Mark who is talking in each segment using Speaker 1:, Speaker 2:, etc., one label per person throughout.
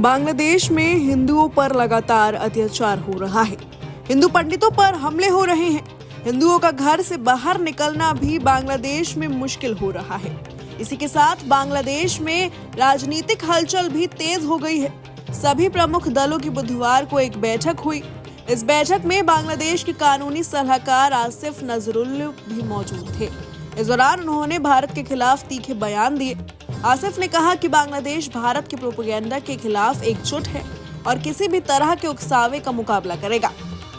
Speaker 1: बांग्लादेश में हिंदुओं पर लगातार अत्याचार हो रहा है। हिंदू पंडितों पर हमले हो रहे हैं। हिंदुओं का घर से बाहर निकलना भी बांग्लादेश में मुश्किल हो रहा है। इसी के साथ बांग्लादेश में राजनीतिक हलचल भी तेज हो गई है। सभी प्रमुख दलों की बुधवार को एक बैठक हुई। इस बैठक में बांग्लादेश के कानूनी सलाहकार आसिफ नजरुल भी मौजूद थे। इस दौरान उन्होंने भारत के खिलाफ तीखे बयान दिए। आसिफ ने कहा कि बांग्लादेश भारत के प्रोपेगेंडा के खिलाफ एकजुट है और किसी भी तरह के उकसावे का मुकाबला करेगा।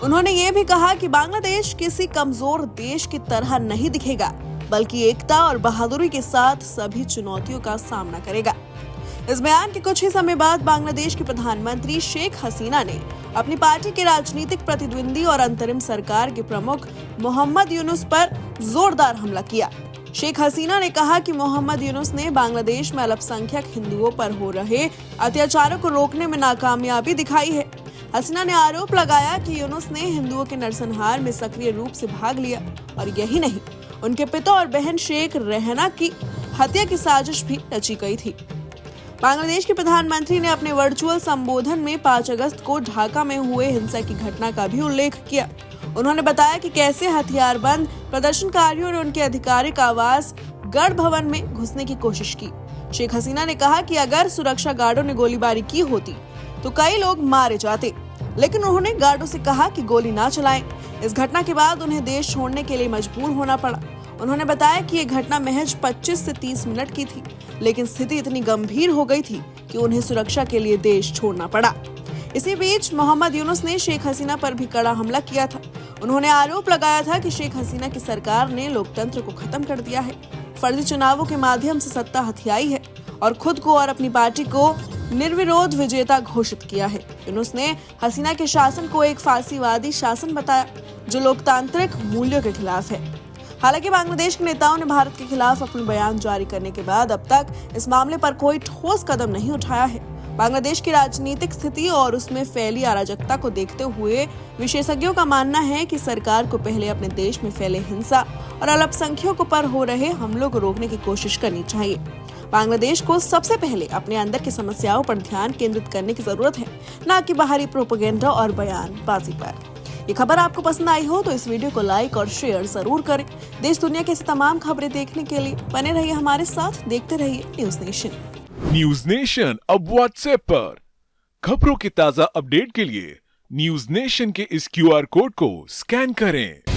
Speaker 1: उन्होंने ये भी कहा कि बांग्लादेश किसी कमजोर देश की तरह नहीं दिखेगा, बल्कि एकता और बहादुरी के साथ सभी चुनौतियों का सामना करेगा। इस बयान के कुछ ही समय बाद बांग्लादेश के प्रधानमंत्री शेख हसीना ने अपनी पार्टी के राजनीतिक प्रतिद्वंदी और अंतरिम सरकार के प्रमुख मोहम्मद यूनुस पर जोरदार हमला किया। शेख हसीना ने कहा कि मोहम्मद यूनुस ने बांग्लादेश में अल्पसंख्यक हिंदुओं पर हो रहे अत्याचारों को रोकने में नाकामयाबी दिखाई है। हसीना ने आरोप लगाया कि यूनुस ने हिंदुओं के नरसंहार में सक्रिय रूप से भाग लिया और यही नहीं, उनके पिता और बहन शेख रहना की हत्या की साजिश भी रची गई थी। बांग्लादेश के प्रधानमंत्री ने अपने वर्चुअल संबोधन में 5 अगस्त को ढाका में हुए हिंसा की घटना का भी उल्लेख किया। उन्होंने बताया कि कैसे हथियारबंद प्रदर्शनकारियों ने उनके आधिकारिक आवास गढ़ भवन में घुसने की कोशिश की। शेख हसीना ने कहा कि अगर सुरक्षा गार्डों ने गोलीबारी की होती तो कई लोग मारे जाते, लेकिन उन्होंने गार्डों से कहा कि गोली ना चलाएं। इस घटना के बाद उन्हें देश छोड़ने के लिए मजबूर होना पड़ा। उन्होंने बताया कि ये घटना महज 25 से 30 मिनट की थी, लेकिन स्थिति इतनी गंभीर हो गई थी कि उन्हें सुरक्षा के लिए देश छोड़ना पड़ा। इसी बीच मोहम्मद यूनुस ने शेख हसीना पर भी कड़ा हमला किया था। उन्होंने आरोप लगाया था कि शेख हसीना की सरकार ने लोकतंत्र को खत्म कर दिया है, फर्जी चुनावों के माध्यम से सत्ता हथियाई है और खुद को और अपनी पार्टी को निर्विरोध विजेता घोषित किया है। यूनुस ने हसीना के शासन को एक फासीवादी शासन बताया जो लोकतांत्रिक मूल्यों के खिलाफ है। हालांकि बांग्लादेश के नेताओं ने भारत के खिलाफ अपने बयान जारी करने के बाद अब तक इस मामले पर कोई ठोस कदम नहीं उठाया है। बांग्लादेश की राजनीतिक स्थिति और उसमें फैली अराजकता को देखते हुए विशेषज्ञों का मानना है कि सरकार को पहले अपने देश में फैले हिंसा और अल्पसंख्यकों पर हो रहे हमलों को रोकने की कोशिश करनी चाहिए। बांग्लादेश को सबसे पहले अपने अंदर की समस्याओं पर ध्यान केंद्रित करने की जरूरत है, न कि बाहरी प्रोपेगेंडा और बयानबाजी पर। ये खबर आपको पसंद आई हो तो इस वीडियो को लाइक और शेयर जरूर करें। देश दुनिया की तमाम खबरें देखने के लिए बने रहिए हमारे साथ, देखते रहिए न्यूज नेशन।
Speaker 2: न्यूज नेशन अब व्हाट्सएप पर खबरों के ताजा अपडेट के लिए न्यूज नेशन के इस QR कोड को स्कैन करें।